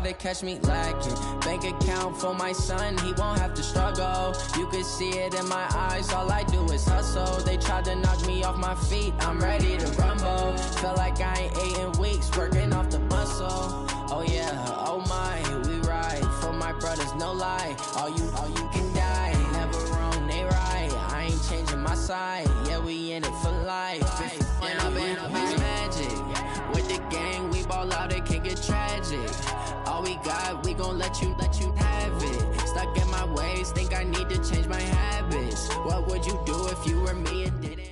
they catch me lacking. Bank account for my son, he won't have to struggle. You can see it in my eyes, all I do is hustle. They tried to knock me off my feet, I'm ready to rumble. Feel like I ain't ate in weeks, working off the muscle. Oh yeah, oh my, we ride for my brothers, no lie. All you can die, never wrong, they right. I ain't changing my side, yeah, we in it for life. And I've been magic with the gang, we ball out, it can get tragic. All we got, we gon' let you have it. Stuck in my ways, think I need to change my habits. What would you do if you were me and didn't?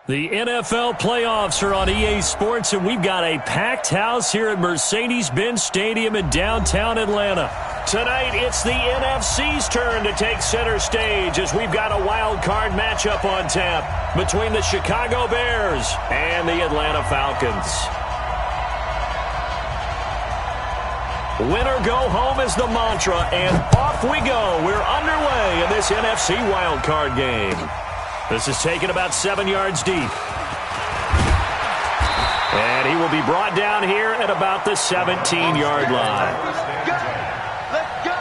The NFL playoffs are on EA Sports, and we've got a packed house here at Mercedes-Benz Stadium in downtown Atlanta. Tonight, it's the NFC's turn to take center stage as we've got a wild card matchup on tap between the Chicago Bears and the Atlanta Falcons. Winner go home is the mantra, and off we go. We're underway in this NFC wild card game. This is taken about 7 yards deep. And he will be brought down here at about the 17-yard line. Let's go!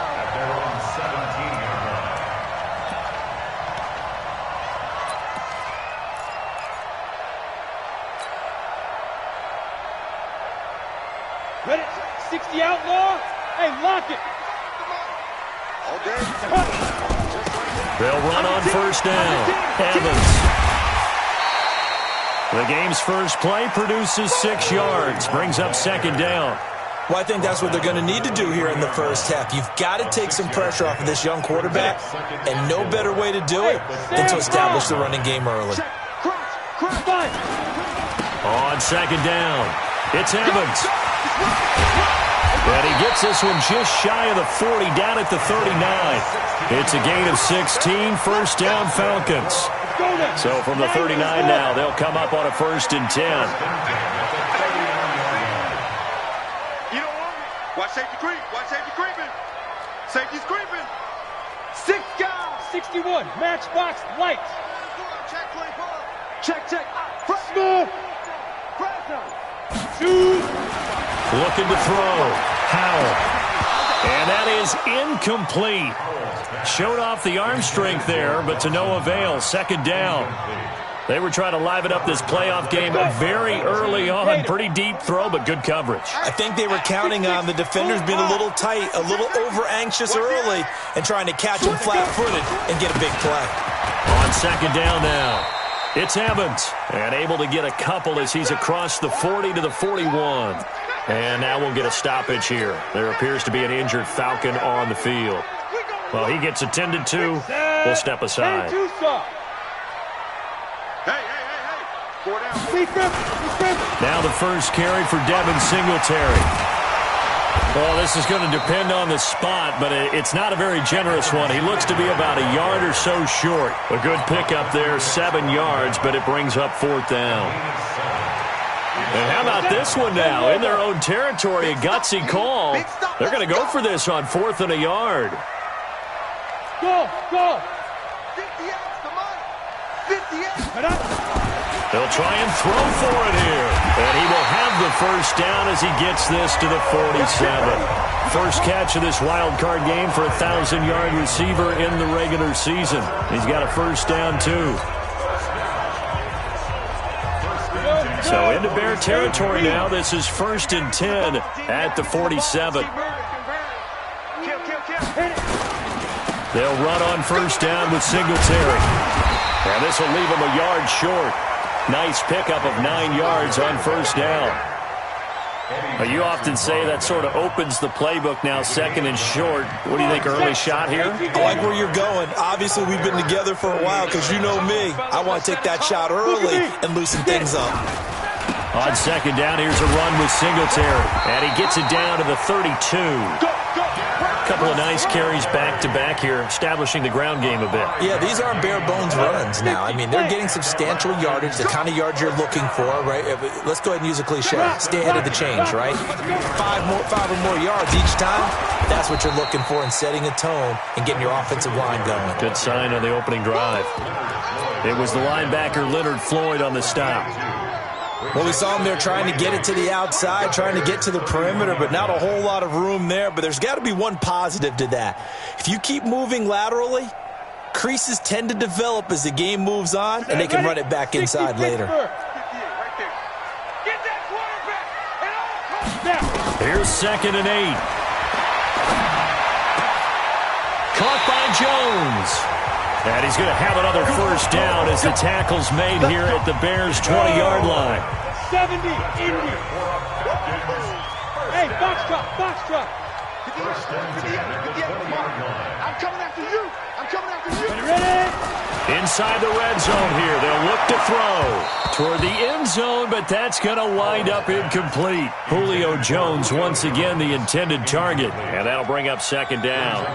Ready? 60 outlaw. Hey, lock it. They'll run on first down. Evans. The game's first play produces 6 yards, brings up second down. Well, I think that's what they're going to need to do here in the first half. You've got to take some pressure off of this young quarterback, and no better way to do it than to establish the running game early. On second down, it's Evans. And he gets this one just shy of the 40, down at the 39. It's a gain of 16, first down Falcons. So from the 39 now, they'll come up on a 1st and 10. You don't want me. Watch safety creep. Watch safety creeping. Safety's creeping. 6 guys. 61. Matchbox lights. Check 24. Check. Smooth. Shoot. Looking to throw. Howell. And that is incomplete. Showed off the arm strength there, but to no avail. Second down. They were trying to liven up this playoff game very early on. Pretty deep throw, but good coverage. I think they were counting on the defenders being a little tight, a little over-anxious early, and trying to catch them flat-footed and get a big play. On second down now, it's Evans. And able to get a couple as he's across the 40 to the 41. And now we'll get a stoppage here. There appears to be an injured Falcon on the field. Well, he gets attended to. We'll step aside. Now the first carry for Devin Singletary. Well, this is going to depend on the spot, but it's not a very generous one. He looks to be about a yard or so short. A good pickup there, 7 yards, but it brings up 4th down. And how about this one now? In their own territory, a gutsy call. They're going to go for this on 4th and a yard. Go! 58, come on! 58! They'll try and throw for it here. And he will have the first down as he gets this to the 47. First catch of this wild card game for a 1,000-yard receiver in the regular season. He's got a first down, too. So into Bear territory now. This is 1st and 10 at the 47. They'll run on first down with Singletary. And this will leave him a yard short. Nice pickup of 9 yards on first down. You often say that sort of opens the playbook now, 2nd and short. What do you think, early shot here? I like where you're going. Obviously, we've been together for a while because you know me. I want to take that shot early and loosen things up. On second down, here's a run with Singletary. And he gets it down to the 32. A couple of nice carries back-to-back here, establishing the ground game a bit. Yeah, these aren't bare-bones runs now. I mean, they're getting substantial yardage, the kind of yards you're looking for, right? Let's go ahead and use a cliche. Stay ahead of the change, right? 5 or more yards each time, that's what you're looking for in setting a tone and getting your offensive line going. Good sign on the opening drive. It was the linebacker Leonard Floyd on the stop. Well, we saw him there trying to get it to the outside, trying to get to the perimeter, but not a whole lot of room there. But there's got to be one positive to that. If you keep moving laterally, creases tend to develop as the game moves on, and they can run it back inside later. Here's 2nd and 8. Caught by Jones. And he's going to have another first down as the tackle's made here at the Bears' 20-yard line. 70, Indy. Hey, box drop. I'm coming after you. Ready? Inside the red zone here. They'll look to throw toward the end zone, but that's going to wind up incomplete. Julio Jones once again the intended target, and that'll bring up 2nd down.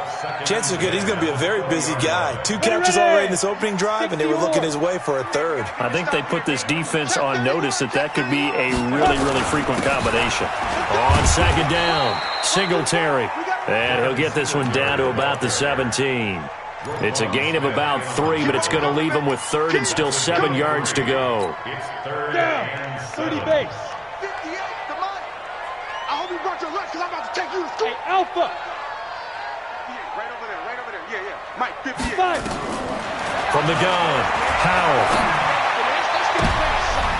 Chances are good he's going to be a very busy guy. 2 catches already in this opening drive, and they were looking his way for a 3rd. I think they put this defense on notice that could be a really, really frequent combination. On 2nd down, Singletary. And he'll get this one down to about the 17. It's a gain of about 3, but it's going to leave him with 3rd and still 7 yards to go. Down. 30 base. 58, come on. I hope you brought your lunch because I'm about to take you to school. Hey, Alpha. Right over there. Yeah. Mike, 58. 5. From the gun, Powell.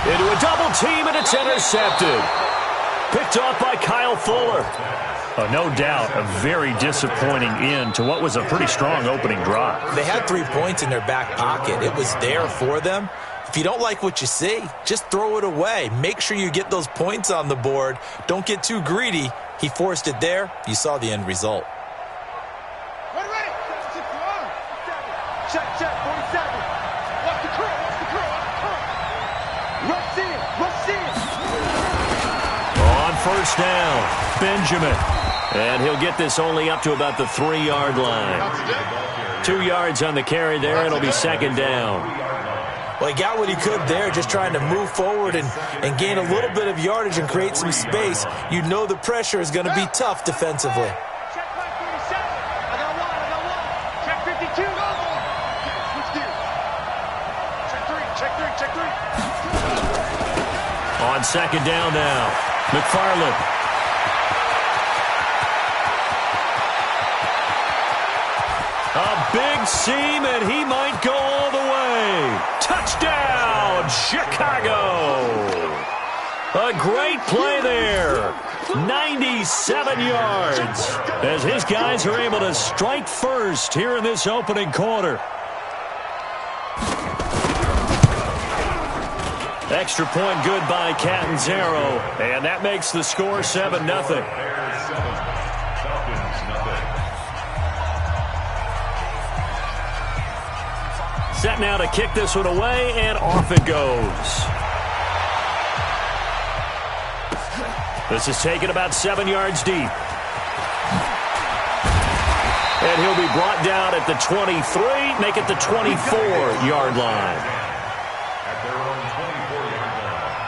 Into a double team, and it's intercepted. Picked off by Kyle Fuller. No doubt a very disappointing end to what was a pretty strong opening drive. They had 3 points in their back pocket. It was there for them. If you don't like what you see, just throw it away. Make sure you get those points on the board. Don't get too greedy. He forced it there. You saw the end result. Ready. Check, 47. Watch the curl. Rush in. On first down, Benjamin. And he'll get this only up to about the 3-yard line. 2 yards on the carry there. It'll be 2nd down. Well, he got what he could there, just trying to move forward and gain a little bit of yardage and create some space. You know the pressure is going to be tough defensively. Check 37. I got one. Check 52. Switch gears. Check 3. On 2nd down now, McFarland. A big seam, and he might go all the way. Touchdown, Chicago. A great play there. 97 yards as his guys are able to strike first here in this opening quarter. Extra point good by Catanzaro, and that makes the score 7-0. Set now to kick this one away, and off it goes. This is taken about 7 yards deep. And he'll be brought down at the 23, make it the 24-yard line. At their own 24-yard line.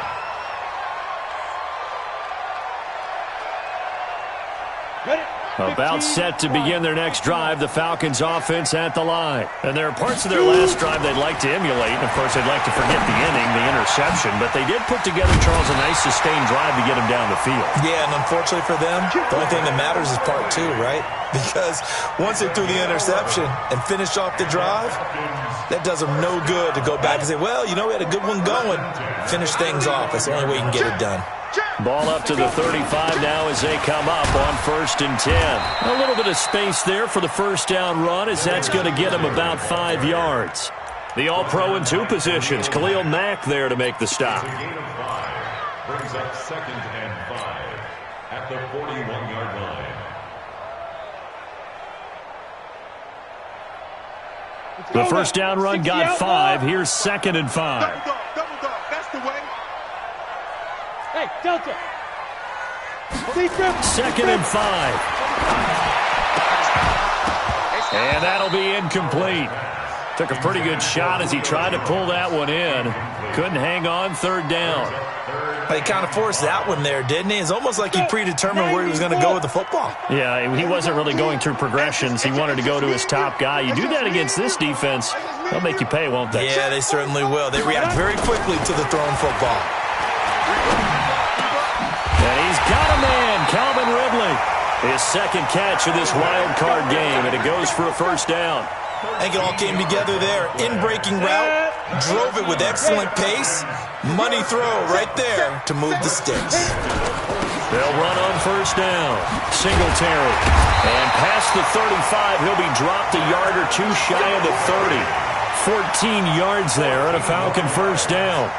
Ready? About set to begin their next drive, the Falcons offense at the line. And there are parts of their last drive they'd like to emulate. And, of course, they'd like to forget the inning, the interception. But they did put together, Charles, a nice sustained drive to get them down the field. Yeah, and unfortunately for them, the only thing that matters is part 2, right? Because once they threw the interception and finished off the drive, that does them no good to go back and say, well, you know, we had a good one going. Finish things off. That's the only way you can get it done. Ball up to the 35 now as they come up on 1st and 10. A little bit of space there for the first down run as that's going to get him about 5 yards. The All-Pro in 2 positions. Khalil Mack there to make the stop. A gain of 5 brings up 2nd and 5 at the 41-yard line. The first down run got 5. Here's 2nd and 5. Double dog. That's the way. Hey, Delta. 2nd and 5. And that'll be incomplete. Took a pretty good shot as he tried to pull that one in. Couldn't hang on 3rd down. He kind of forced that one there, didn't he? It's almost like he predetermined where he was going to go with the football. Yeah, he wasn't really going through progressions. He wanted to go to his top guy. You do that against this defense, they'll make you pay, won't they? Yeah, they certainly will. They react very quickly to the thrown football. And he's got a man, Calvin Ridley. His second catch of this wild card game, and it goes for a first down. I think it all came together there. In-breaking route, drove it with excellent pace. Money throw right there to move the sticks. They'll run on first down. Singletary. And past the 35, he'll be dropped a yard or two shy of the 30. 14 yards there and a Falcon first down.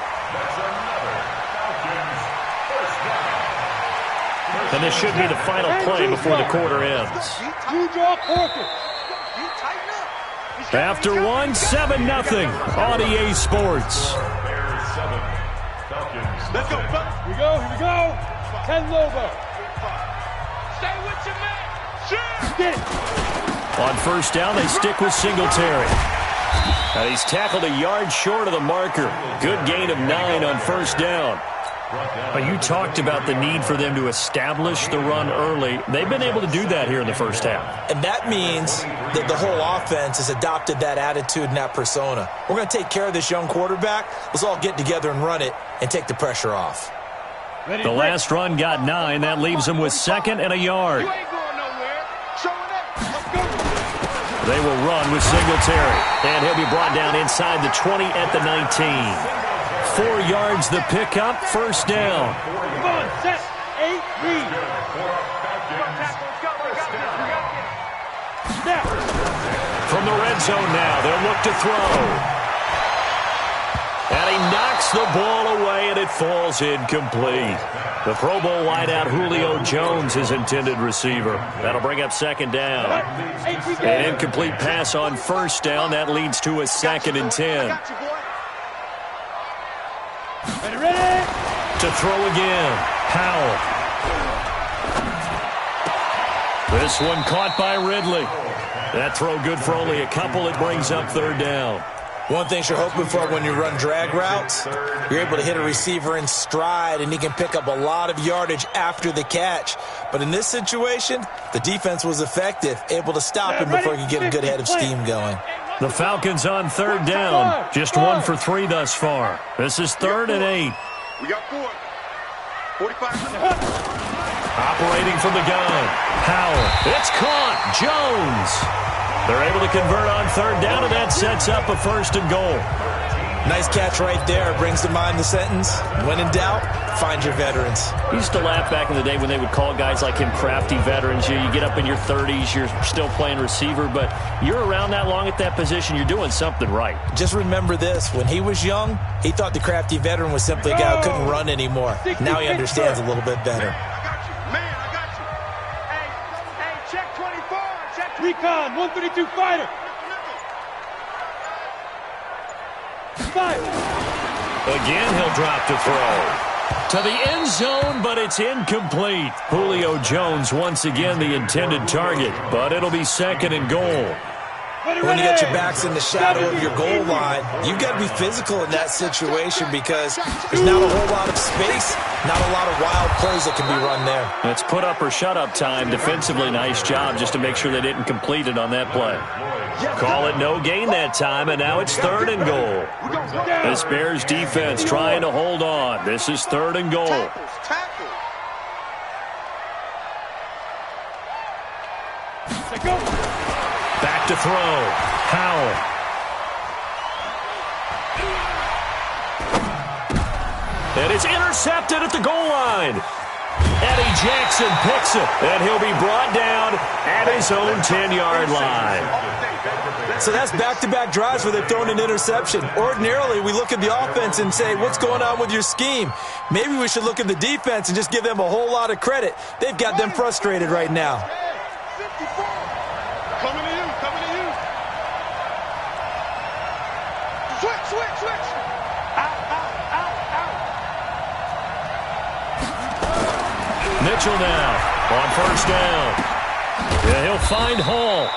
And this should be the final play before the quarter ends. You draw quarter. After one, 7-0 on EA Sports. Let's go, fellas. Here we go. Ken Lobo. Stay with your man. Sure. Get it. On first down, they stick with Singletary. And he's tackled a yard short of the marker. Good gain of 9 on first down. But you talked about the need for them to establish the run early. They've been able to do that here in the first half. And that means that the whole offense has adopted that attitude and that persona. We're going to take care of this young quarterback. Let's all get together and run it and take the pressure off. The last run got 9. That leaves them with 2nd and a yard. You ain't going nowhere. Showing up. Let's go. They will run with Singletary. And he'll be brought down inside the 20 at the 19. 4 yards the pickup, first down. Come on, set, 8, read. Snap. From the red zone now, they'll look to throw. And he knocks the ball away, and it falls incomplete. The Pro Bowl wideout Julio Jones, his intended receiver. That'll bring up second down. An incomplete pass on first down. That leads to a 2nd and 10. Ready? To throw again, Powell. This one caught by Ridley. That throw good for only a couple. It brings up third down. One thing you're hoping for when you run drag routes, you're able to hit a receiver in stride, and he can pick up a lot of yardage after the catch. But in this situation, the defense was effective, able to stop him before he could get a good head of steam going. The Falcons on third down. Just 1 for 3 thus far. This is 3rd and 8. We got 4. 45. Operating from the gun. Powell. It's caught. Jones. They're able to convert on third down, and that sets up a 1st and goal. Nice catch right there. Brings to mind the sentence, when in doubt, find your veterans. I used to laugh back in the day when they would call guys like him crafty veterans. You get up in your 30s, you're still playing receiver, but you're around that long at that position, you're doing something right. Just remember this. When he was young, he thought the crafty veteran was simply a guy who couldn't run anymore. Now he understands a little bit better. Man, I got you. Hey, check 24. Check 24. Recon, 132 fighter. 5. Again, he'll drop to throw. To the end zone, but it's incomplete. Julio Jones once again the intended target, but it'll be 2nd and goal. When you got your backs in the shadow of your goal line, you've got to be physical in that situation because there's not a whole lot of space, not a lot of wild plays that can be run there. It's put up or shut up time. Defensively, nice job just to make sure they didn't complete it on that play. Call it no gain that time, and now it's 3rd and goal. This Bears defense trying to hold on. This is 3rd and goal. Back to throw. Powell. And it's intercepted at the goal line. Eddie Jackson picks it, and he'll be brought down at his own 10-yard line. So that's back-to-back drives where they've thrown an interception. Ordinarily, we look at the offense and say, what's going on with your scheme? Maybe we should look at the defense and just give them a whole lot of credit. They've got them frustrated right now. Coming to you, coming to you. Switch. Out. Mitchell now on first down. Yeah, he'll find Hall.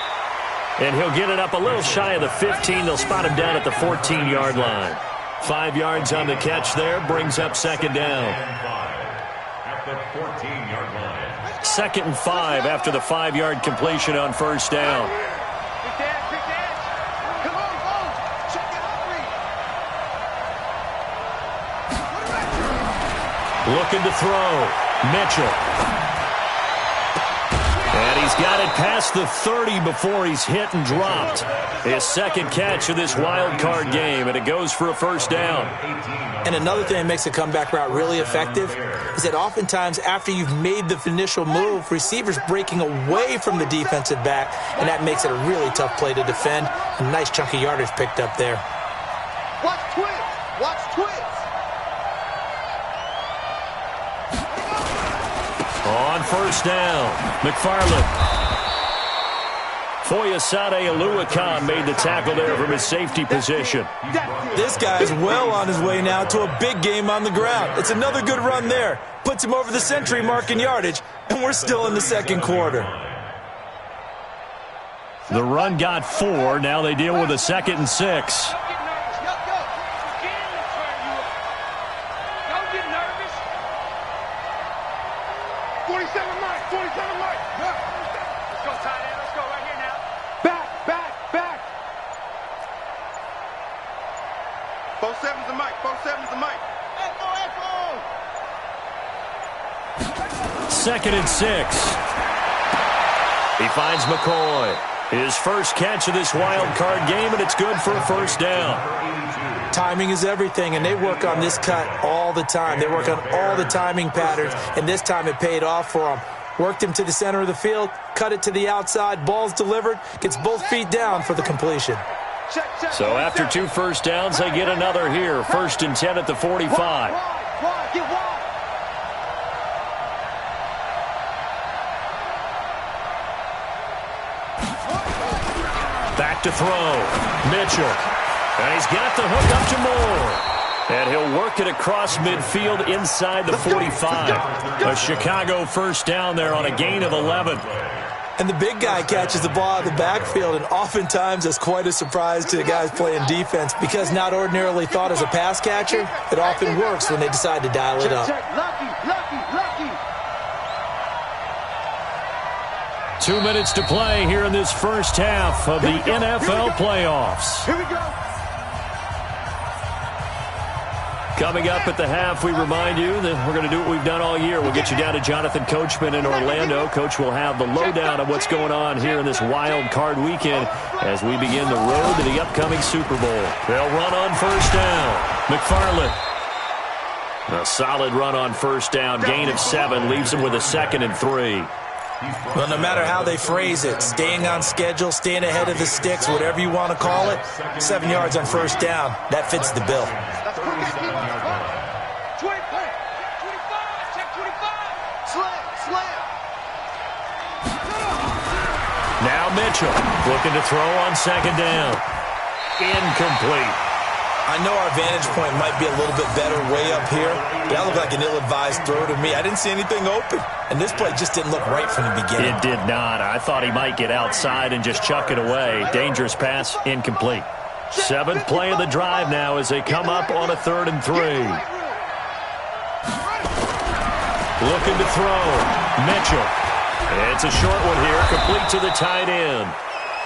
And he'll get it up a little shy of the 15. They'll spot him down at the 14-yard line. 5 yards on the catch there. Brings up 2nd down. At the 14-yard line. 2nd and 5 after the 5-yard completion on first down. Quick dash. Come on. Check it out, Looking to throw. Mitchell. And he's got it past the 30 before he's hit and dropped. His second catch of this wild card game, and it goes for a first down. And another thing that makes a comeback route really effective is that oftentimes after you've made the initial move, receivers breaking away from the defensive back, and that makes it a really tough play to defend. A nice chunk of yardage picked up there. Watch twins. Watch twins. On first down, McFarland. Foyesade Oluwakan made the tackle there from his safety position. This guy's well on his way now to a big game on the ground. It's another good run there. Puts him over the century mark in yardage, and we're still in the second quarter. The run got 4. Now they deal with a 2nd and 6. 47 Mike, 47 Mike. Let's go, tight end. Let's go right here now. Back. 47's the Mike, 47's the Mike. Echo. 2nd and 6. He finds McCoy. His first catch of this wild card game, and it's good for a first down. Timing is everything, and they work on this cut all the time. They work on all the timing patterns, and this time it paid off for them. Worked him to the center of the field, cut it to the outside, ball's delivered, gets both feet down for the completion. So after 2 first downs, they get another here. 1st and 10 at the 45. Back to throw. Mitchell. And he's got the hook up to Moore. And he'll work it across midfield inside the 45. A Chicago first down there on a gain of 11. And the big guy catches the ball out of the backfield, and oftentimes it's quite a surprise to the guys playing defense because not ordinarily thought as a pass catcher, it often works when they decide to dial it up. Lucky. 2 minutes to play here in this first half of the NFL playoffs. Here we go. Coming up at the half, we remind you that we're going to do what we've done all year. We'll get you down to Jonathan Coachman in Orlando. Coach will have the lowdown of what's going on here in this wild card weekend as we begin the road to the upcoming Super Bowl. They'll run on first down. McFarland. A solid run on first down. Gain of 7 leaves them with a 2nd and 3. Well, no matter how they phrase it, staying on schedule, staying ahead of the sticks, whatever you want to call it, 7 yards on first down, that fits the bill. 25, check 25. Slam. Now Mitchell looking to throw on 2nd down. Incomplete. I know our vantage point might be a little bit better way up here, but that looked like an ill-advised throw to me. I didn't see anything open, and this play just didn't look right from the beginning. It did not. I thought he might get outside and just chuck it away. Dangerous pass, incomplete. 7th play of the drive now as they come up on a 3rd and 3. Looking to throw. Mitchell. It's a short one here, complete to the tight end.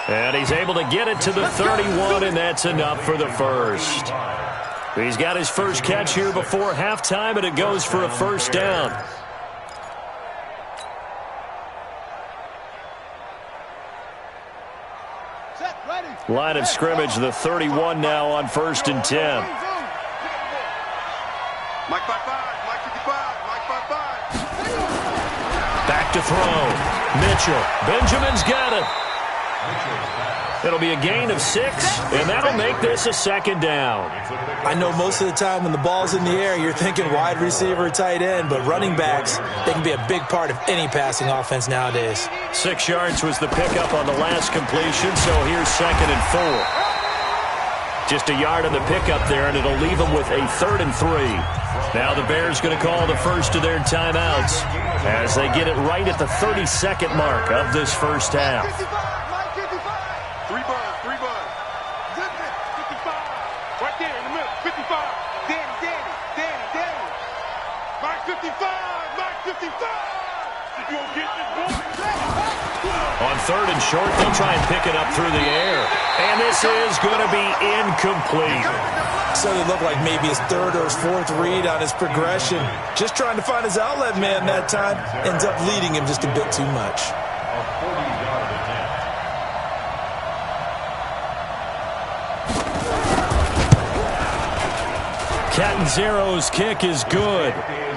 And he's able to get it to the 31, and that's enough for the first. He's got his first catch here before halftime, and it goes for a first down. Line of scrimmage, the 31 now on 1st and 10. Mike 55, Mike 55, Mike 55. Back to throw. Mitchell. Benjamin's got it. It'll be a gain of 6, and that'll make this a 2nd down. I know most of the time when the ball's in the air, you're thinking wide receiver, tight end, but running backs, they can be a big part of any passing offense nowadays. 6 yards was the pickup on the last completion, so here's 2nd and 4. Just a yard on the pickup there, and it'll leave them with a 3rd and 3. Now the Bears going to call the first of their timeouts as they get it right at the 32nd mark of this first half. 3 buzz. 55. Right there in the middle. 55. Danny. Mike 55. You gonna get this boy? On 3rd and short, they'll try and pick it up through the air. And this is going to be incomplete. So it looked like maybe his 3rd or his 4th read on his progression. Just trying to find his outlet man that time. Ends up leading him just a bit too much. A 40-yard attempt. Catanzaro's kick is good.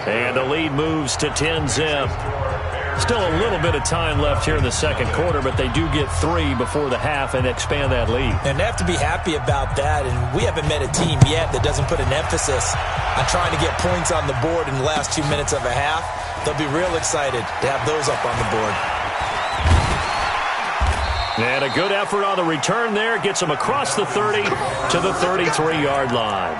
And the lead moves to 10-zip. Still a little bit of time left here in the second quarter, but they do get 3 before the half and expand that lead. And they have to be happy about that. And we haven't met a team yet that doesn't put an emphasis on trying to get points on the board in the last 2 minutes of a half. They'll be real excited to have those up on the board. And a good effort on the return there. Gets them across the 30 to the 33-yard line.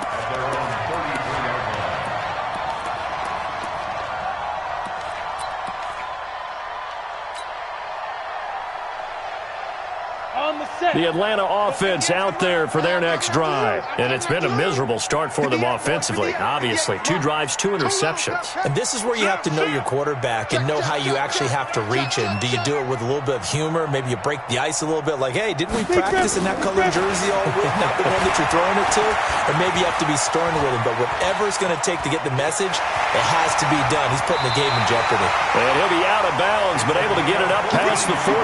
The Atlanta offense out there for their next drive. And it's been a miserable start for them offensively. Obviously, 2 drives, 2 interceptions. And this is where you have to know your quarterback and know how you actually have to reach it. And do you do it with a little bit of humor? Maybe you break the ice a little bit like, hey, didn't we practice in that colored jersey all week? Not the one that you're throwing it to? Or maybe you have to be stern with him. But whatever it's going to take to get the message, it has to be done. He's putting the game in jeopardy. And he'll be out of bounds, but able to get it up past the 45.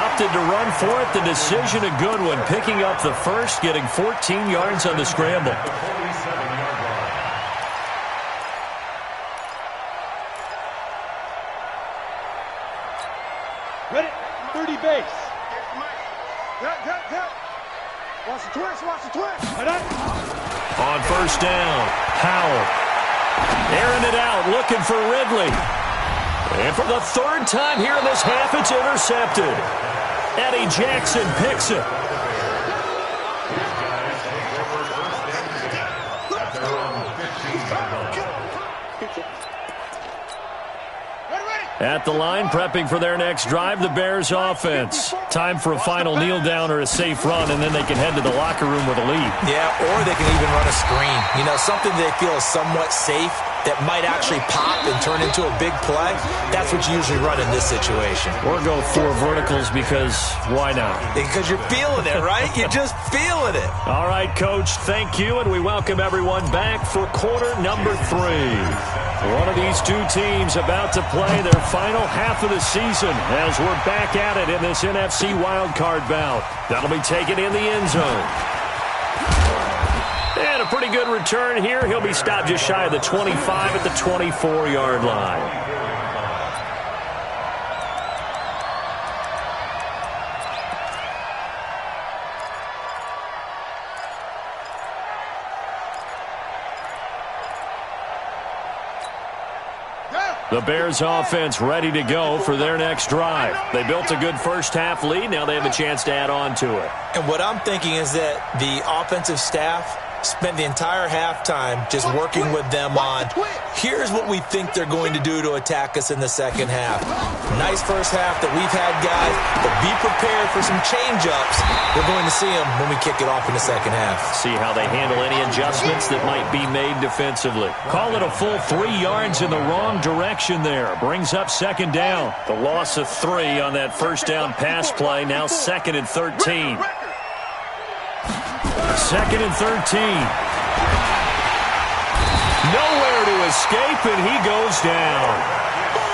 Opted to run for it. The decision a good one, picking up the first, getting 14 yards on the scramble. Ready? 30 base. Watch the twist, watch the twist. On first down, Howell. Airing it out, looking for Ridley. And for the 3rd time here in this half, it's intercepted. Eddie Jackson picks it. At the line, prepping for their next drive, the Bears offense. Time for a final kneel down or a safe run, and then they can head to the locker room with a lead. Yeah, or they can even run a screen. You know, something they feel is somewhat safe that might actually pop and turn into a big play. That's what you usually run in this situation. Or go 4 verticals because why not? Because you're feeling it, right? You're just feeling it. All right, Coach, thank you, and we welcome everyone back for quarter number 3. One of these 2 teams about to play their final half of the season as we're back at it in this NFC wildcard bout. That'll be taken in the end zone. And a pretty good return here. He'll be stopped just shy of the 25 at the 24-yard line. The Bears offense ready to go for their next drive. They built a good first half lead. Now they have a chance to add on to it. And what I'm thinking is that the offensive staff spent the entire halftime just working with them on, here's what we think they're going to do to attack us in the second half. Nice first half that we've had, guys, but be prepared for some change-ups. We're going to see them when we kick it off in the second half. See how they handle any adjustments that might be made defensively. Call it a full 3 yards in the wrong direction there. Brings up second down. The loss of 3 on that first down pass play. Now 2nd and 13. 2nd and 13. Nowhere to escape, and he goes down.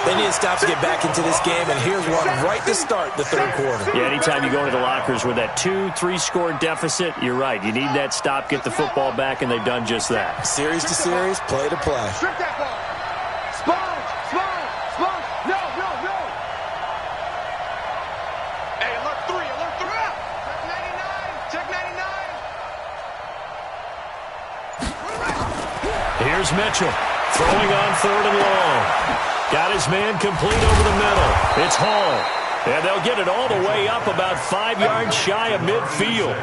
They need to stop to get back into this game, and here's one right to start the third quarter. Yeah, anytime you go into the lockers with that 2-3 score deficit, you're right. You need that stop, get the football back, and they've done just that. Series to series, play to play. Strip that ball. Sponge, sponge, sponge. No, no, no. Hey, alert 3, alert 3. Check 99, check 99. Here's Mitchell, throwing on 3rd and long. Got his man complete over the middle. It's Hall. And they'll get it all the way up about 5 yards shy of midfield.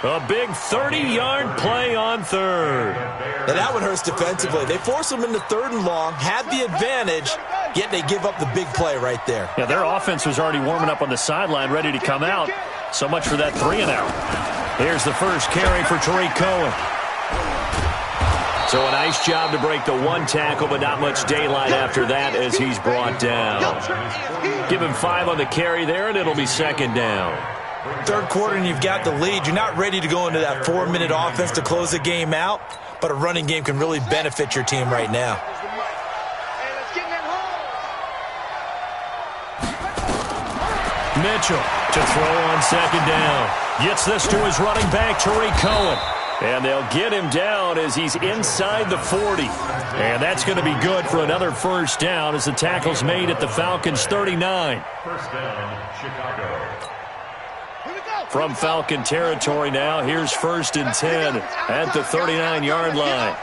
A big 30-yard play on 3rd. And that one hurts defensively. They force them into 3rd and long, have the advantage, yet they give up the big play right there. Yeah, their offense was already warming up on the sideline, ready to come out. So much for that 3-and-out. Here's the first carry for Tariq Cohen. So a nice job to break the one tackle, but not much daylight after that as he's brought down. Give him 5 on the carry there, and it'll be second down. Third quarter, and you've got the lead. You're not ready to go into that 4-minute offense to close the game out, but a running game can really benefit your team right now. Mitchell to throw on second down. Gets this to his running back, Tariq Cohen. And they'll get him down as he's inside the 40. And that's going to be good for another first down as the tackle's made at the Falcons' 39. First down, Chicago. From Falcon territory now, here's 1st and 10 at the 39-yard line.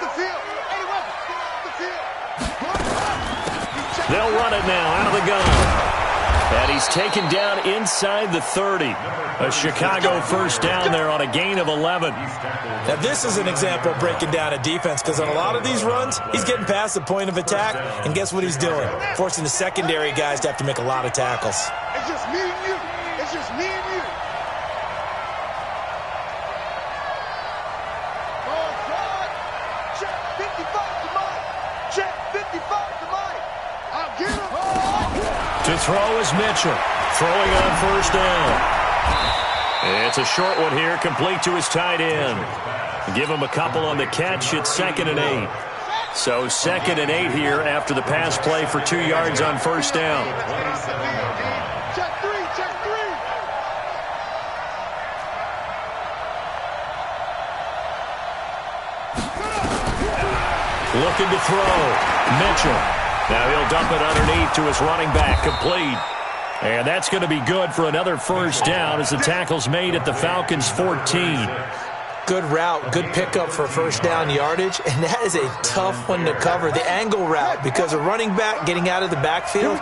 They'll run it now out of the gun. And he's taken down inside the 30. A Chicago first down there on a gain of 11. Now, this is an example of breaking down a defense because on a lot of these runs, he's getting past the point of attack, and guess what he's doing? Forcing the secondary guys to have to make a lot of tackles. It's just me and you. It's just me and you. Oh, God. Check 55 to Mike. Check 55 to Mike. I'll get him. To throw is Mitchell. Throwing on first down. It's a short one here, complete to his tight end. Give him a couple on the catch. It's 2nd and 8. So 2nd and 8 here after the pass play for 2 yards on first down. Check 3, check 3. Looking to throw. Mitchell. Now he'll dump it underneath to his running back, complete. And that's going to be good for another first down as the tackle's made at the Falcons' 14. Good route, good pickup for first down yardage, and that is a tough one to cover. The angle route, because a running back getting out of the backfield,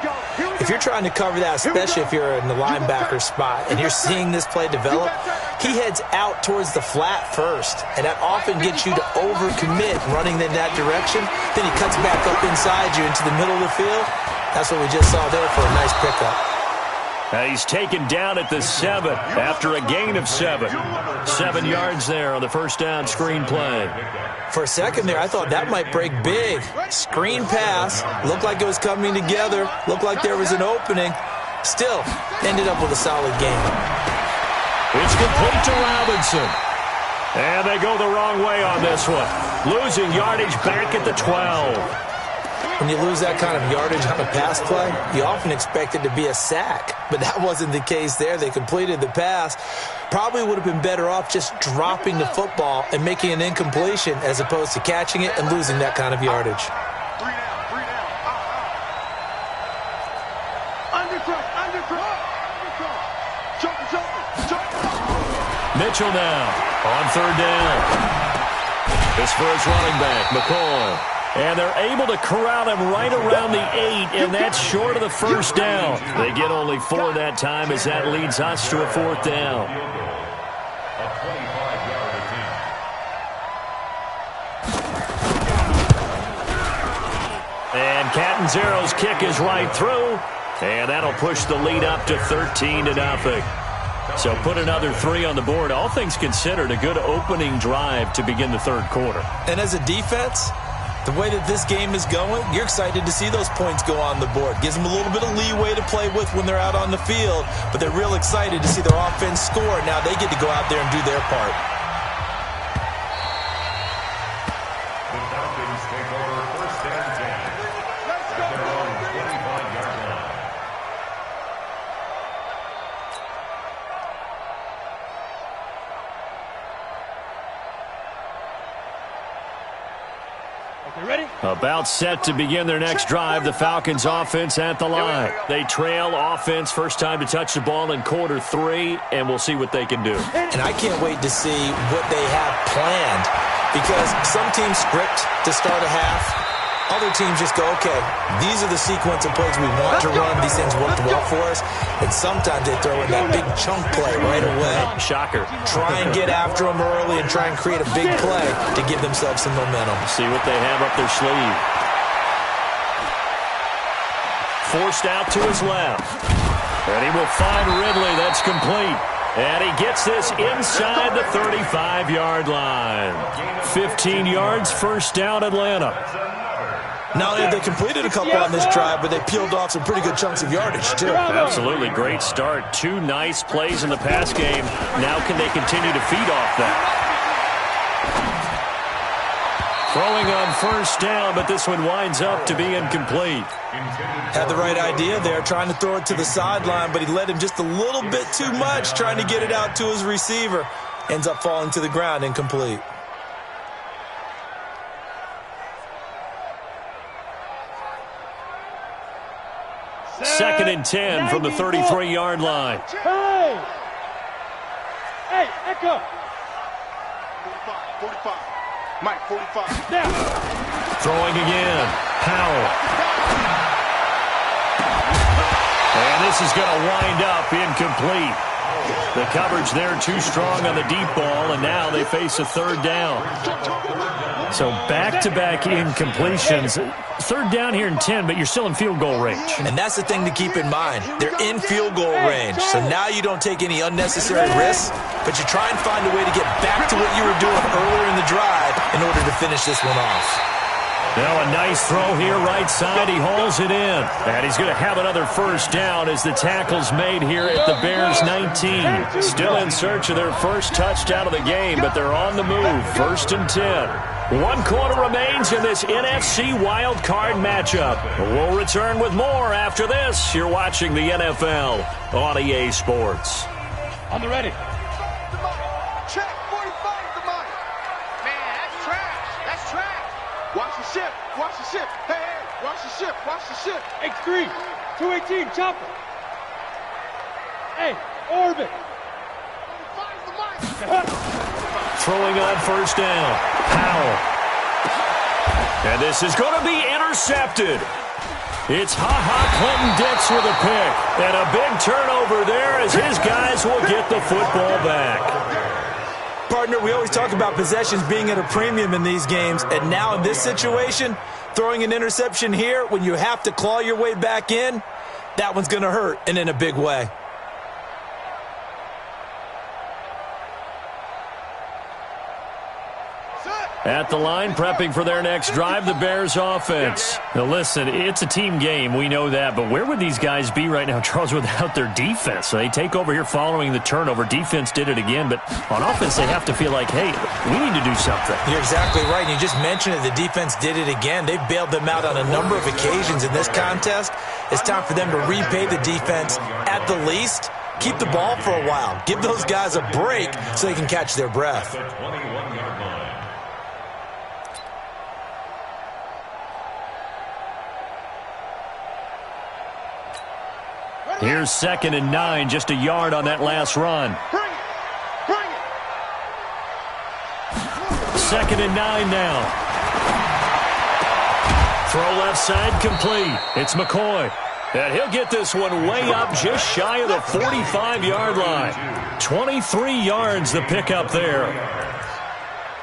if you're trying to cover that, especially if you're in the linebacker spot and you're seeing this play develop, he heads out towards the flat first, and that often gets you to overcommit running in that direction. Then he cuts back up inside you into the middle of the field. That's what we just saw there for a nice pickup. He's taken down at the 7 after a gain of 7. 7 yards there on the first down screen play. For a second there, I thought that might break big. Screen pass. Looked like it was coming together. Looked like there was an opening. Still, ended up with a solid game. It's complete to Robinson. And they go the wrong way on this one. Losing yardage back at the 12. When you lose that kind of yardage on a pass play, you often expect it to be a sack. But that wasn't the case there. They completed the pass. Probably would have been better off just dropping the football and making an incompletion as opposed to catching it and losing that kind of yardage. 3 down. Undercut. Jump. Mitchell now on third down. This for his running back, McCoy. And they're able to corral him right around the 8, and that's short of the first down. They get only 4 that time as that leads us to a 4th down. A 25-yard attempt. And Catanzaro's kick is right through, and that'll push the lead up to 13-0. So put another 3 on the board. All things considered, a good opening drive to begin the third quarter. And as a defense, the way that this game is going, you're excited to see those points go on the board. Gives them a little bit of leeway to play with when they're out on the field, but they're real excited to see their offense score. Now they get to go out there and do their part. The Falcons take over first and 10. At their own 25-yard line. Ready? About set to begin their next drive, the Falcons offense at the line. They trail offense, first time to touch the ball in quarter 3, and we'll see what they can do. And I can't wait to see what they have planned, because some teams script to start a half. Other teams just go, okay, these are the sequence of plays we want to run. These things worked well for us. And sometimes they throw in that big chunk play right away. Shocker. Try and get after them early and try and create a big play to give themselves some momentum. See what they have up their sleeve. Forced out to his left. And he will find Ridley. That's complete. And he gets this inside the 35-yard line. 15 yards, first down, Atlanta. Not only have they completed a couple on this drive, but they peeled off some pretty good chunks of yardage, too. Absolutely great start. 2 nice plays in the pass game. Now can they continue to feed off that? Throwing on first down, but this one winds up to be incomplete. Had the right idea there, trying to throw it to the sideline, but he led him just a little bit too much, trying to get it out to his receiver. Ends up falling to the ground, incomplete. Second and 10 from the 33-yard line. Hey! Hey, Echo! 45. Mike, 45. Now! Throwing again. Powell. And this is going to wind up incomplete. The coverage there too strong on the deep ball, and now they face a third down. So back-to-back incompletions. Third down here in 10, but you're still in field goal range. And that's the thing to keep in mind. They're in field goal range. So now you don't take any unnecessary risks, but you try and find a way to get back to what you were doing earlier in the drive in order to finish this one off. Now a nice throw here right side. He hauls it in. And he's going to have another first down as the tackle's made here at the Bears 19. Still in search of their first touchdown of the game, but they're on the move. First and 10. 1 quarter remains in this NFC wild card matchup. We'll return with more after this. You're watching the NFL on EA Sports. On the ready. Check, 45 the money. Man, that's trash. That's trash. Watch the ship. Watch the ship. Hey, hey, watch the ship. Watch the ship. X3, 218, chopper. Hey, orbit. 45 the money. Throwing on first down. Powell. And this is going to be intercepted. It's Clinton Dix with a pick. And a big turnover there as his guys will get the football back. Partner, we always talk about possessions being at a premium in these games, and now in this situation, throwing an interception here when you have to claw your way back in, that one's going to hurt, and in a big way. At the line, prepping for their next drive, the Bears offense. Now listen, it's a team game, we know that, but where would these guys be right now, Charles, without their defense? So they take over here following the turnover. Defense did it again, but on offense they have to feel like, hey, we need to do something. You're exactly right. You just mentioned it. The defense did it again. They've bailed them out on a number of occasions in this contest. It's time for them to repay the defense at the least. Keep the ball for a while. Give those guys a break so they can catch their breath. Here's 2nd and 9, just a yard on that last run. Bring it. Bring it. 2nd and 9 now. Throw left side complete. It's McCoy. And he'll get this one way up just shy of the 45-yard line. 23 yards the pickup there.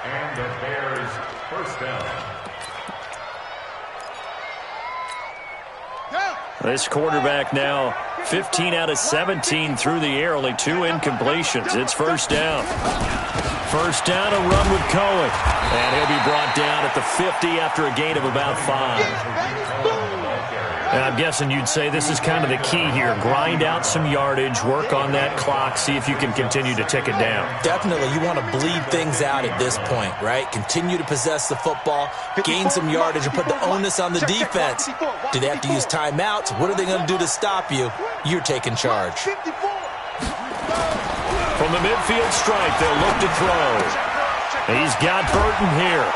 And the Bears first down. This quarterback now 15 out of 17 through the air, only 2 incompletions. It's first down. First down, a run with Cohen. And he'll be brought down at the 50 after a gain of about 5. And I'm guessing you'd say this is kind of the key here. Grind out some yardage, work on that clock, see if you can continue to tick it down. Definitely. You want to bleed things out at this point, right? Continue to possess the football, gain some yardage, and put the onus on the defense. Do they have to use timeouts? What are they going to do to stop you? You're taking charge. From the midfield stripe, they'll look to throw. He's got Burton here.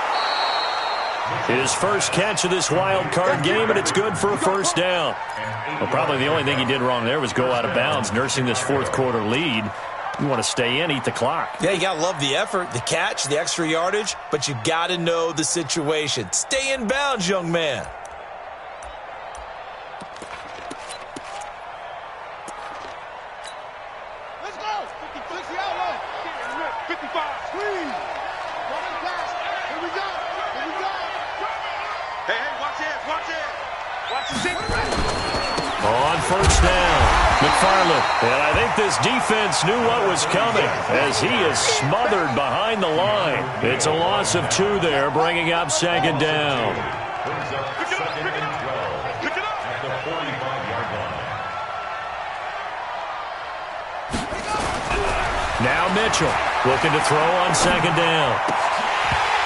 His first catch of this wild card game, and it's good for a first down. Well, probably the only thing he did wrong there was go out of bounds, nursing this fourth quarter lead. You want to stay in, eat the clock. Yeah, you got to love the effort, the catch, the extra yardage, but you got to know the situation. Stay in bounds, young man. Let's go. 56 the outlaw. 55. Squeeze. Here we go. Here we go. Hey, watch it. Watch it. Watch the On first down, McFarland. And I think this defense knew what was coming as he is smothered behind the line. It's a loss of 2 there, bringing up second down. Brings up second and 12 at the 45-yard line. Now Mitchell looking to throw on second down.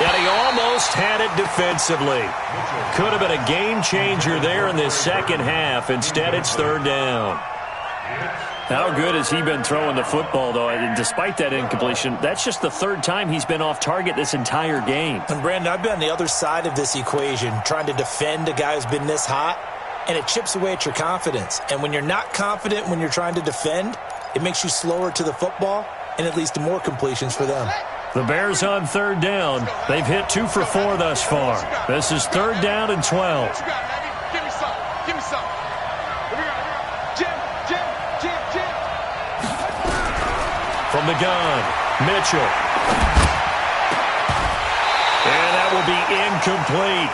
And he almost had it defensively. Could have been a game changer there in this second half. Instead, it's third down. How good has he been throwing the football, though? And despite that incompletion, that's just the 3rd time he's been off target this entire game. And, Brandon, I've been on the other side of this equation, trying to defend a guy who's been this hot, and it chips away at your confidence. And when you're not confident when you're trying to defend, it makes you slower to the football, and it leads to more completions for them. The Bears on third down. They've hit 2 for 4 thus far. This is third down and 12. Give me some. Give me some. Jim. From the gun, Mitchell. And that will be incomplete.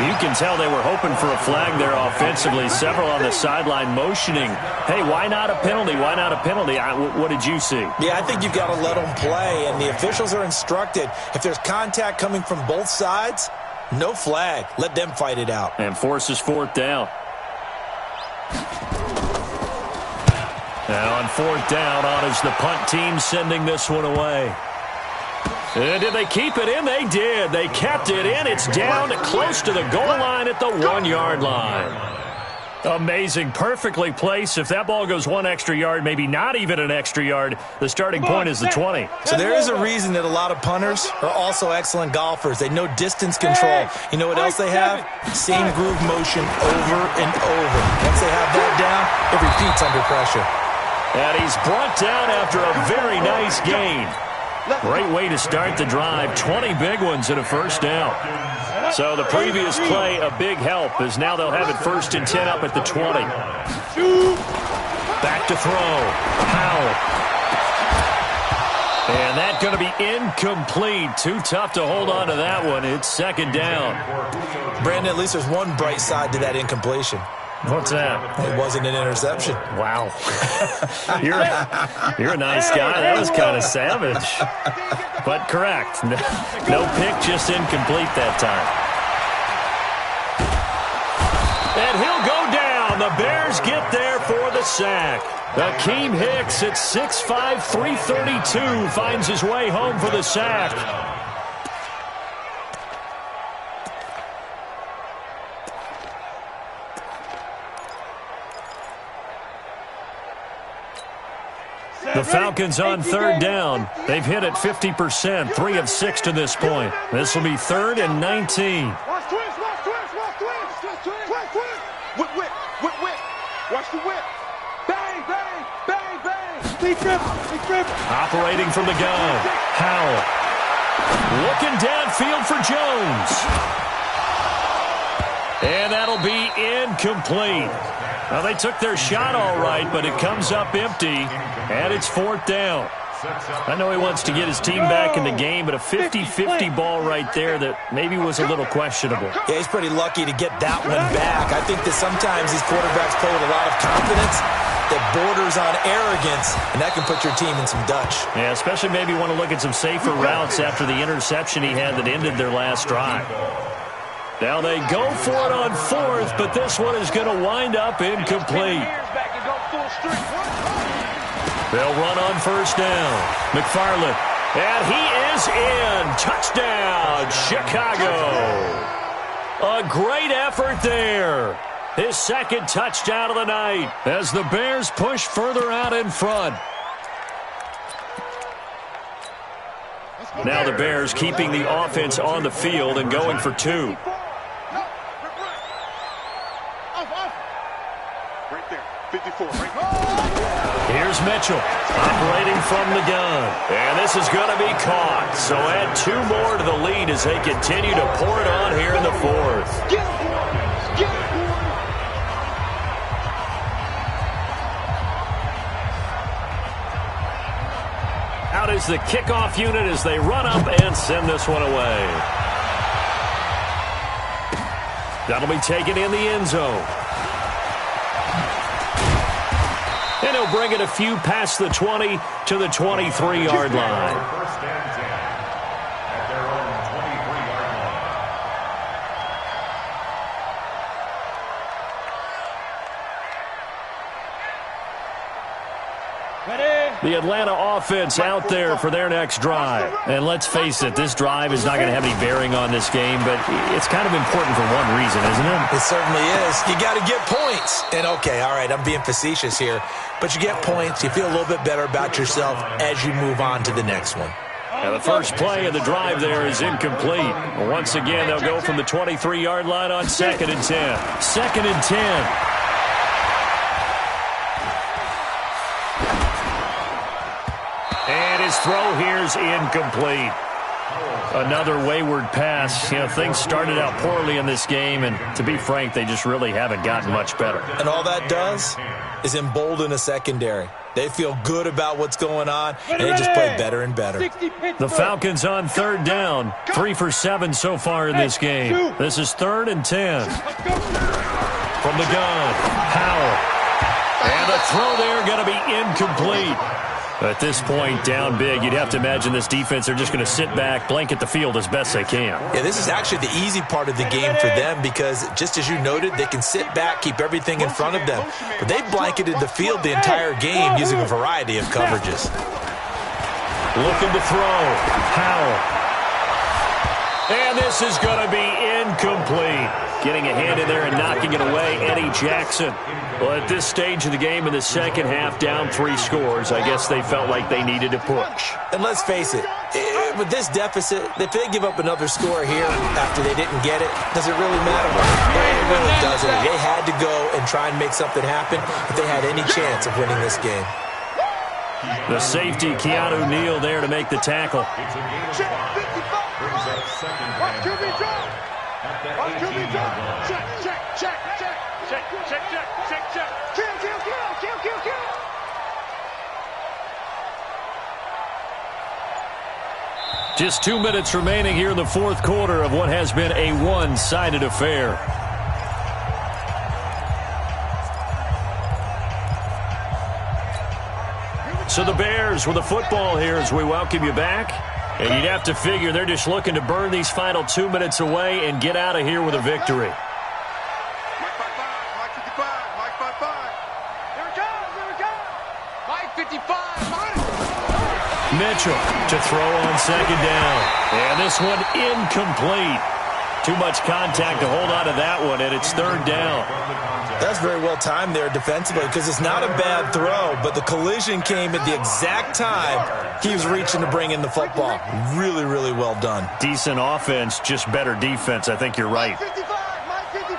You can tell they were hoping for a flag there offensively. Several on the sideline motioning, hey, why not a penalty? Why not a penalty? What did you see? Yeah, I think you've got to let them play, and the officials are instructed, if there's contact coming from both sides, no flag. Let them fight it out. And forces fourth down. Now on fourth down, on is the punt team sending this one away. And did they keep it in? They did. They kept it in. It's down close to the goal line at the 1-yard line. Amazing. Perfectly placed. If that ball goes 1 extra yard, maybe not even an extra yard, the starting point is the 20. So there is a reason that a lot of punters are also excellent golfers. They know distance control. You know what else they have? Same groove motion over and over. Once they have that down, it repeats under pressure. And he's brought down after a very nice gain. Great way to start the drive. 20 big ones and a first down. So the previous play, a big help, as now they'll have it 1st and 10 up at the 20. Back to throw. Howell. And that's going to be incomplete. Too tough to hold on to that one. It's second down. Brandon, at least there's one bright side to that incompletion. What's that? It wasn't an interception. Wow. You're a nice guy. That was kind of savage. But correct. No pick, just incomplete that time. And he'll go down. The Bears get there for the sack. Akeem Hicks at 6'5", 332 finds his way home for the sack. The Falcons on third down. They've hit it 50%, 3 of 6 to this point. This will be 3rd and 19. Watch twist. Whip. Watch the whip. Bang. Lead dribble. Operating from the gun. Howell. Looking downfield for Jones. And that'll be incomplete. Well, they took their shot all right, but it comes up empty, and it's 4th down. I know he wants to get his team back in the game, but a 50-50 ball right there that maybe was a little questionable. Yeah, he's pretty lucky to get that one back. I think that sometimes these quarterbacks play with a lot of confidence that borders on arrogance, and that can put your team in some Dutch. Yeah, especially maybe want to look at some safer routes after the interception he had that ended their last drive. Now they go for it on 4th, but this one is going to wind up incomplete. They'll run on first down. McFarland, and he is in. Touchdown, Chicago. A great effort there. His 2nd touchdown of the night as the Bears push further out in front. Now the Bears keeping the offense on the field and going for 2. Right there. 54. Right there. Here's Mitchell operating from the gun. And this is going to be caught. So add 2 more to the lead as they continue to pour it on here in the 4th. Out is the kickoff unit as they run up and send this one away. That'll be taken in the end zone. And he'll bring it a few past the 20 to the 23-yard line. First and 10 at their own 23-yard line. The Atlanta offense out there for their next drive. And let's face it, this drive is not going to have any bearing on this game, but it's kind of important for one reason, isn't it? It certainly is. You got to get points. And, okay, all right, I'm being facetious here, but you get points. You feel a little bit better about yourself as you move on to the next one. Now the first play of the drive there is incomplete. Once again, they'll go from the 23-yard line on 2nd and 10. 2nd and 10. And his throw here is incomplete. Another wayward pass. You know, things started out poorly in this game, and to be frank, they just really haven't gotten much better. And all that does is embolden a secondary. They feel good about what's going on, and they just play better and better. The Falcons on 3rd down. 3 for 7 so far in this game. This is 3rd and 10. From the gun, Powell. And the throw there going to be incomplete. At this point, down big, you'd have to imagine this defense, they're just going to sit back, blanket the field as best they can. Yeah, this is actually the easy part of the game for them because, just as you noted, they can sit back, keep everything in front of them. But they've blanketed the field the entire game using a variety of coverages. Looking to throw. Powell. And this is going to be incomplete. Getting a hand in there and knocking it away, Eddie Jackson. Well, at this stage of the game in the second half, down 3 scores, I guess they felt like they needed to push. And let's face it, with this deficit, if they give up another score here after they didn't get it, does it really matter? It really doesn't. They had to go and try and make something happen if they had any chance of winning this game. The safety, Keanu Neal, there to make the tackle. It's a gain of 5. Brings up 2nd and 10. At the 18-yard line. Check, check, check, check, check, check, check, check, check. Kill, kill, kill, kill, kill, kill. Just 2 minutes remaining here in the 4th quarter of what has been a one-sided affair. So the Bears with the football here as we welcome you back. And you'd have to figure they're just looking to burn these final 2 minutes away and get out of here with a victory. Mike 55, Mike 55, Mike 55. Here it goes, here it goes. Mike 55, behind it. Mitchell to throw on 2nd down. And this one incomplete. Too much contact to hold on to that one, and it's 3rd down. That's very well timed there defensively because it's not a bad throw, but the collision came at the exact time he was reaching to bring in the football. Really, really well done. Decent offense, just better defense. I think you're right. Mike 55, Mike 55.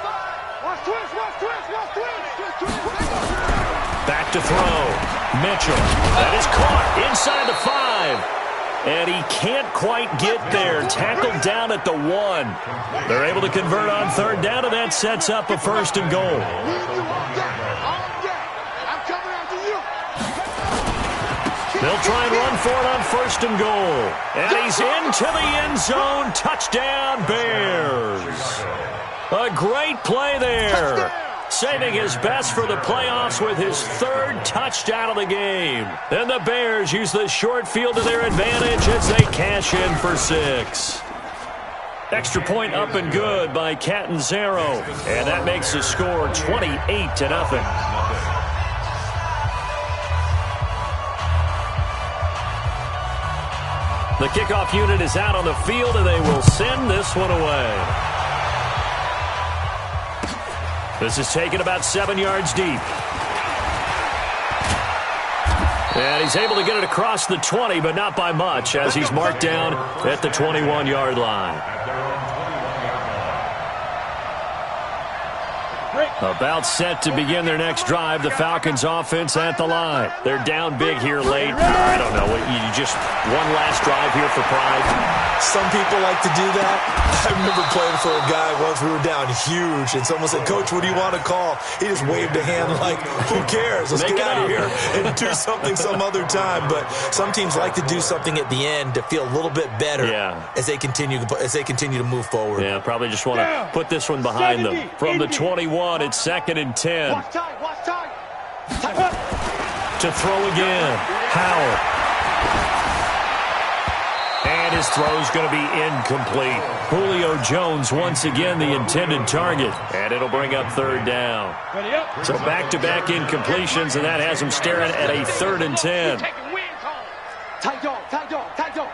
Watch twist, watch twist, watch twist, twist, twist. Back to throw. Mitchell. That is caught inside the 5. And he can't quite get there. Tackled down at the 1. They're able to convert on 3rd down, and that sets up a 1st and goal. I'm coming after you. They'll try and run for it on 1st and goal. And he's into the end zone. Touchdown, Bears. A great play there. Saving his best for the playoffs with his 3rd touchdown of the game. And the Bears use the short field to their advantage as they cash in for 6. Extra point up and good by Catanzaro. And that makes the score 28-0. The kickoff unit is out on the field, and they will send this one away. This is taken about 7 yards deep. And he's able to get it across the 20, but not by much, as he's marked down at the 21-yard line. About set to begin their next drive. The Falcons offense at the line. They're down big here late. I don't know. You just one last drive here for pride. Some people like to do that. I remember playing for a guy once. We were down huge, and someone said, "Coach, what do you want to call?" He just waved a hand like, "Who cares? Let's get out of here and do something some other time." But some teams like to do something at the end to feel a little bit better as they continue to move forward. Yeah, probably just want to put this one behind them. From the 21, it's 2nd and 10. Watch tight, watch tight. Tight up. to throw again. Howard. And his throw's going to be incomplete. Julio Jones once again the intended target. And it'll bring up third down. So back-to-back incompletions, and that has him staring at a 3rd and 10. Tight dog, tight dog, tight dog.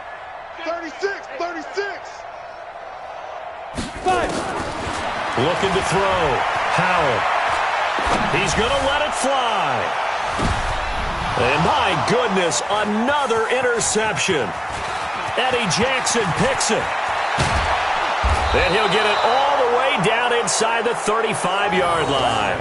36, 36. 5. Looking to throw. Howard. He's going to let it fly. And my goodness, another interception. Eddie Jackson picks it. And he'll get it all the way down inside the 35-yard line.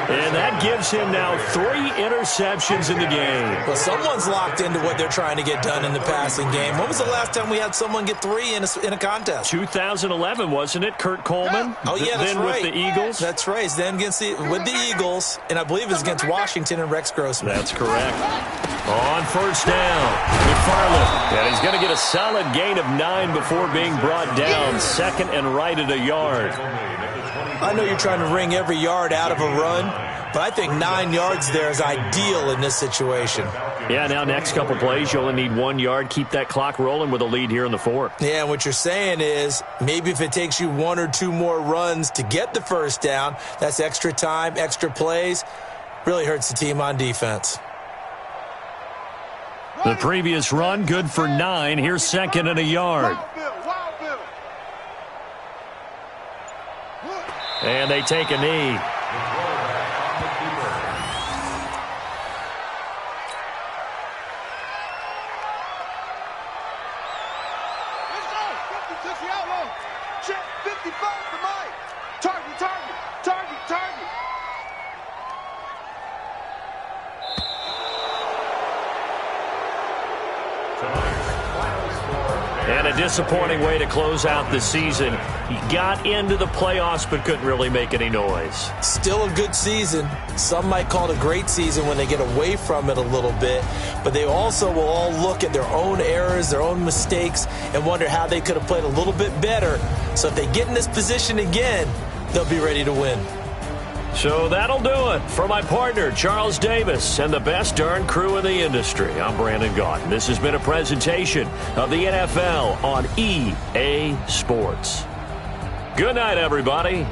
And that gives him now 3 interceptions in the game. Well, someone's locked into what they're trying to get done in the passing game. When was the last time we had someone get 3 in a contest? 2011, wasn't it? Kurt Coleman? Oh, yeah, that's then right. With the Eagles? That's right. Then with the Eagles, and I believe it was against Washington and Rex Grossman. That's correct. On first down, McFarland. And he's going to get a solid gain of 9 before being brought down. 2nd and right at a yard. I know you're trying to wring every yard out of a run, but I think 9 yards there is ideal in this situation. Yeah, now next couple plays, you only need 1 yard. Keep that clock rolling with a lead here in the 4th. Yeah, and what you're saying is maybe if it takes you 1 or 2 more runs to get the first down, that's extra time, extra plays, really hurts the team on defense. The previous run, good for 9. Here's 2nd and a yard. And they take a knee. Let's go. 50 to the outlaw. Check 55 to Mike. Target, target, target, target. And a disappointing way to close out the season. He got into the playoffs but couldn't really make any noise. Still a good season. Some might call it a great season when they get away from it a little bit. But they also will all look at their own errors, their own mistakes, and wonder how they could have played a little bit better. So if they get in this position again, they'll be ready to win. So that'll do it. For my partner, Charles Davis, and the best darn crew in the industry, I'm Brandon Gaudin. This has been a presentation of the NFL on EA Sports. Good night, everybody.